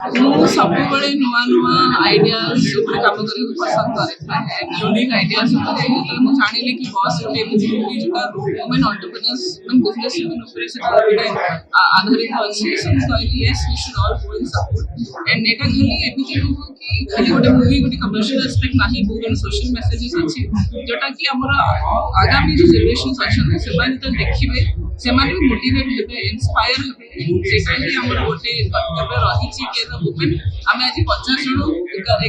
ମୁଁ ସବୁବେଳେ ନୂଆ ନୂଆ ଆଇଡିଆଜ ଉପରେ କାମ କରିବାକୁ ପସନ୍ଦ କରେ ୟୁନିକ୍ ଆଇଡିଆଜ ଉପରେ ଯେତେବେଳେ ମୁଁ ଜାଣିଲି କି ବସ୍ ଗୋଟେ ଏମିତି ମୁଭି ଯୋଉଟା ଓମେନ୍ ଅଣ୍ଟରପ୍ରେନର୍ସ ମାନେ ବିଜନେସ୍ ଓମେନ୍ ଉପରେ ସେଟା ଗୋଟେ ଆଧାରିତ ଅଛି ସୋ ମୁଁ କହିଲି yes we should all go in support and ଏଟା ଖାଲି ଏମିତି ନୁହଁ କି ଖାଲି ଗୋଟେ ମୁଭି ଗୋଟେ କମର୍ସିଆଲ ଆସ୍ପେକ୍ଟ ନାହିଁ ବହୁତ ଗୁଡେ ସୋସିଆଲ ମେସେଜେସ୍ ଅଛି ଯୋଉଟା କି ଆମର ଆଗାମୀ ଯୋଉ ଜେନେରେସନ୍ସ ଅଛନ୍ତି ସେମାନେ ଯେତେବେଳେ ଦେଖିବେ ସେମାନେ ବି ମୋଟିଭେଟ୍ ହେବେ ଇନ୍ସପାୟାର ହେବେ ସେଇଟା ହିଁ ଆମର ଗୋଟେ କର୍ତ୍ତବ୍ୟ ରହିଛି କି ଏଜ ଓମେନ୍ ଆମେ ଆଜି 50 ଜଣ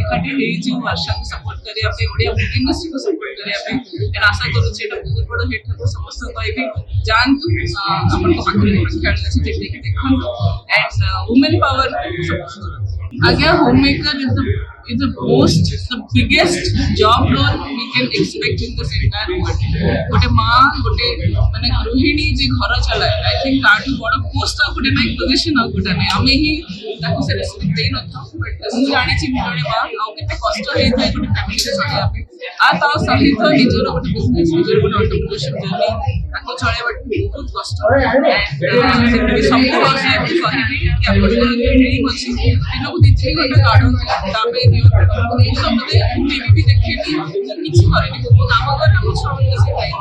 ଏକାଠି ହେଇଛୁ ବର୍ଷାକୁ ସପୋର୍ଟ କରିବା ପାଇଁ ଓଡ଼ିଆ ମୁଭି ଇଣ୍ଡଷ୍ଟ୍ରିକୁ ସପୋର୍ଟ କରିବା ପାଇଁ ଏଣ୍ଡ ଆଶା କରୁଛି ଏଇଟା ବହୁତ ବଡ଼ ହିଟ୍ ହେବ ସମସ୍ତଙ୍କୁ କହିବି ଯାଆନ୍ତୁ ଆପଣଙ୍କ ପାଖରେ ଖେଳ ଅଛି ଦେଖିକି ଦେଖନ୍ତୁ and women power again homemaker is the most the biggest job role we can expect in this entire world gote maa gote mane गृहिणी जे घर चलाए आई थिंक ताठू बड़ पोस्ट आ गोटे नाइ पोजीशन आ गोटे नाइ हमें ही ताको से रेस्पेक्ट दे न था बट मु जानि छी जणे मां आ केते कष्ट हे थाए गोटे फैमिली से चले आपे आ ता सहित निजर गोटे बिजनेस निजर गोटे एंटरप्रेन्योरशिप जर्नी ताको चले बट बहुत कष्ट एंड सब से कहिबी कि आपन ड्रीम अछि दिनको 2-3 घंटा काढो ताबे दियो सब दे टीवी भी देखेनी किछि करेनी को काम करे हम सब से खाई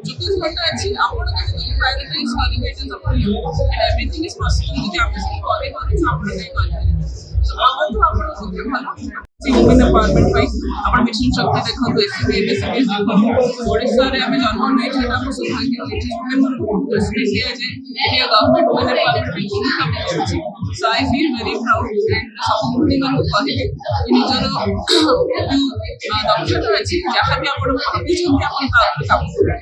24 घंटा अच्छी आपण के प्रायोरिटाइज करिवे it is up to you and everything is possible कि आप से करे करे आपण नहीं करे सो बाबा तो आपण सुखे भला वुमेन एम्पावरमेंट पाई आपण मिशन शक्ति देखो एसबी एमएसबी देखो ओडिसा रे हमें जन्म नहीं छटा हम सौभाग्य होची हमर प्रेसिडेंट जे इंडिया गवर्नमेंट वुमेन एम्पावरमेंट की काम करछि so I feel very proud and supporting को कहबे कि निजर दक्षता अछि जहां भी आपण भाबुछन कि आपण काम करू